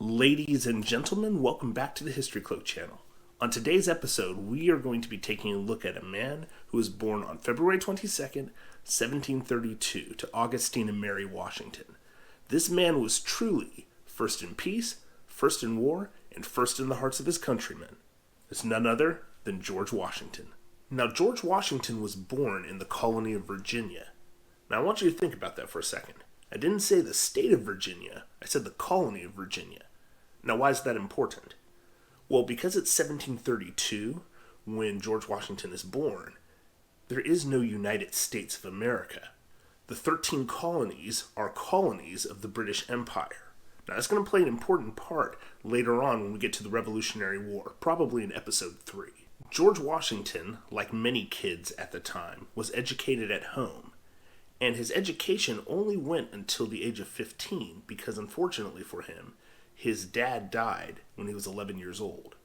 Ladies and gentlemen, welcome back to the History Cloak channel. On today's episode, we are going to be taking a look at a man who was born on February 22nd, 1732 to Augustine and Mary Washington. This man was truly first in peace, first in war, and first in the hearts of his countrymen. It's none other than George Washington. Now, George Washington was born in the colony of Virginia. Now, I want you to think about that for a second. I didn't say the state of Virginia, I said the colony of Virginia. Now, why is that important? Well, because it's 1732, when George Washington is born, there is no United States of America. The 13 colonies are colonies of the British Empire. Now, that's going to play an important part later on when we get to the Revolutionary War, probably in episode 3. George Washington, like many kids at the time, was educated at home. And his education only went until the age of 15 because, unfortunately for him, his dad died when he was 11 years old.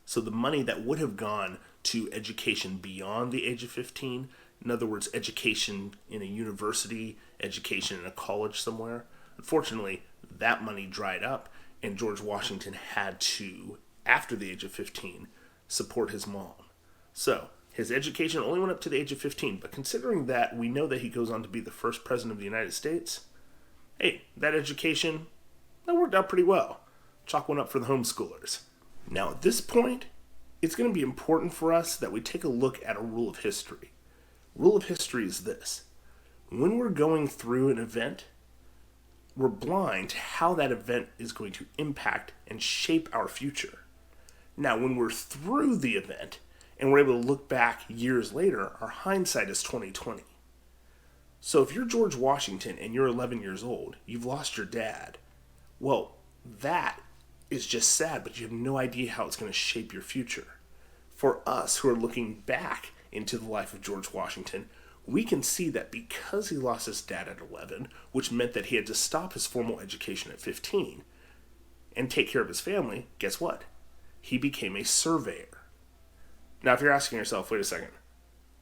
So the money that would have gone to education beyond the age of 15, in other words, education in a university, education in a college somewhere, unfortunately, that money dried up, and George Washington had to, after the age of 15, support his mom. So, his education only went up to the age of 15, but considering that we know that he goes on to be the first president of the United States, hey, that education, that worked out pretty well. Chalk one up for the homeschoolers. Now, at this point, it's going to be important for us that we take a look at a rule of history. Rule of history is this. When we're going through an event, we're blind to how that event is going to impact and shape our future. Now, when we're through the event, and we're able to look back years later, our hindsight is 20/20. So if you're George Washington and you're 11 years old, you've lost your dad. Well, that is just sad, but you have no idea how it's going to shape your future. For us who are looking back into the life of George Washington, we can see that because he lost his dad at 11, which meant that he had to stop his formal education at 15 and take care of his family, guess what? He became a surveyor. Now, if you're asking yourself, wait a second,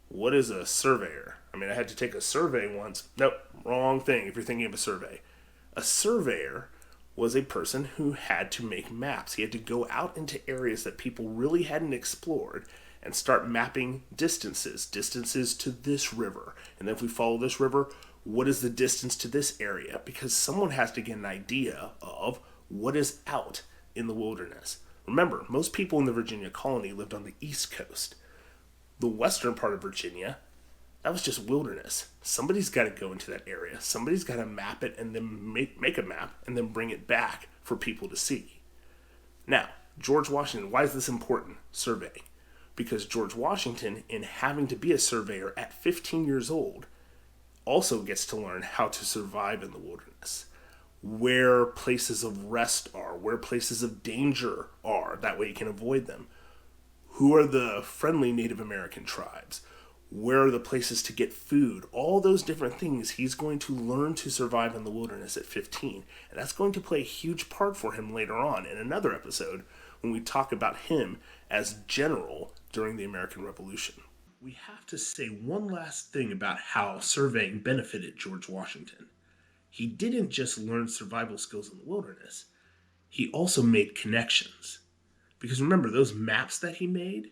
what is a surveyor? I mean, I had to take a survey once. Nope, wrong thing if you're thinking of a survey. A surveyor was a person who had to make maps. He had to go out into areas that people really hadn't explored and start mapping distances to this river. And then if we follow this river, what is the distance to this area? Because someone has to get an idea of what is out in the wilderness. Remember, most people in the Virginia colony lived on the East Coast. The western part of Virginia, that was just wilderness. Somebody's got to go into that area. Somebody's got to map it and then make a map and then bring it back for people to see. Now, George Washington, why is this important? Surveying. Because George Washington, in having to be a surveyor at 15 years old, also gets to learn how to survive in the wilderness. Where places of rest are, where places of danger are, that way you can avoid them. Who are the friendly Native American tribes? Where are the places to get food? All those different things he's going to learn to survive in the wilderness at 15. And that's going to play a huge part for him later on in another episode when we talk about him as general during the American Revolution. We have to say one last thing about how surveying benefited George Washington. He didn't just learn survival skills in the wilderness. He also made connections. Because remember, those maps that he made,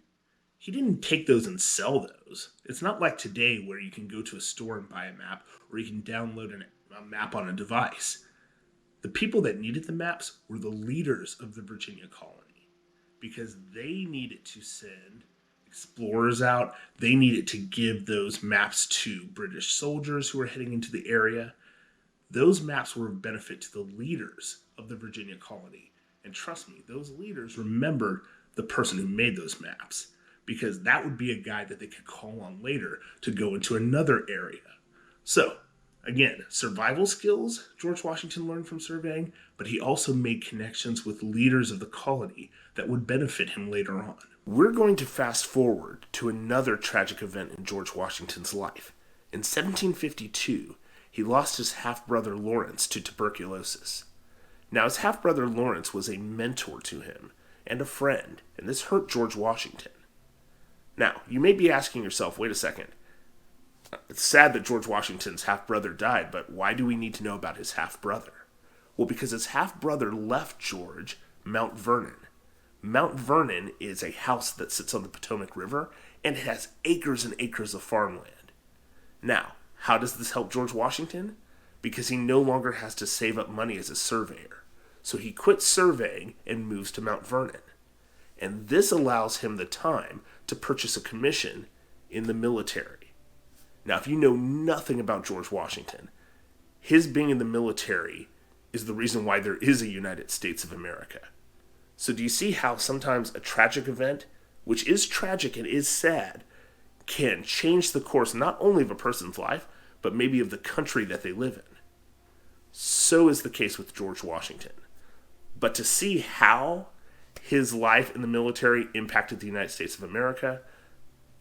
he didn't take those and sell those. It's not like today where you can go to a store and buy a map, or you can download a map on a device. The people that needed the maps were the leaders of the Virginia colony, because they needed to send explorers out. They needed to give those maps to British soldiers who were heading into the area. Those maps were of benefit to the leaders of the Virginia colony. And trust me, those leaders remembered the person who made those maps, because that would be a guy that they could call on later to go into another area. So, again, survival skills George Washington learned from surveying, but he also made connections with leaders of the colony that would benefit him later on. We're going to fast forward to another tragic event in George Washington's life. In 1752, he lost his half-brother Lawrence to tuberculosis. Now, his half-brother Lawrence was a mentor to him and a friend, and this hurt George Washington. Now, you may be asking yourself, wait a second. It's sad that George Washington's half-brother died, but why do we need to know about his half-brother? Well, because his half-brother left George Mount Vernon. Mount Vernon is a house that sits on the Potomac River, and it has acres and acres of farmland. Now, how does this help George Washington? Because he no longer has to save up money as a surveyor. So he quits surveying and moves to Mount Vernon. And this allows him the time to purchase a commission in the military. Now, if you know nothing about George Washington, his being in the military is the reason why there is a United States of America. So do you see how sometimes a tragic event, which is tragic and is sad, can change the course not only of a person's life, but maybe of the country that they live in? So is the case with George Washington. But to see how his life in the military impacted the United States of America,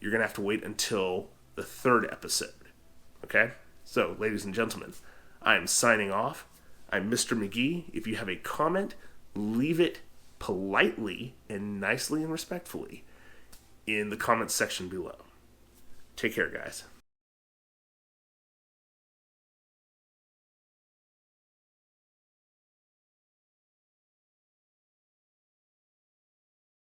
you're going to have to wait until the third episode. Okay? So, ladies and gentlemen, I am signing off. I'm Mr. McGee. If you have a comment, leave it politely and nicely and respectfully in the comments section below. Take care, guys.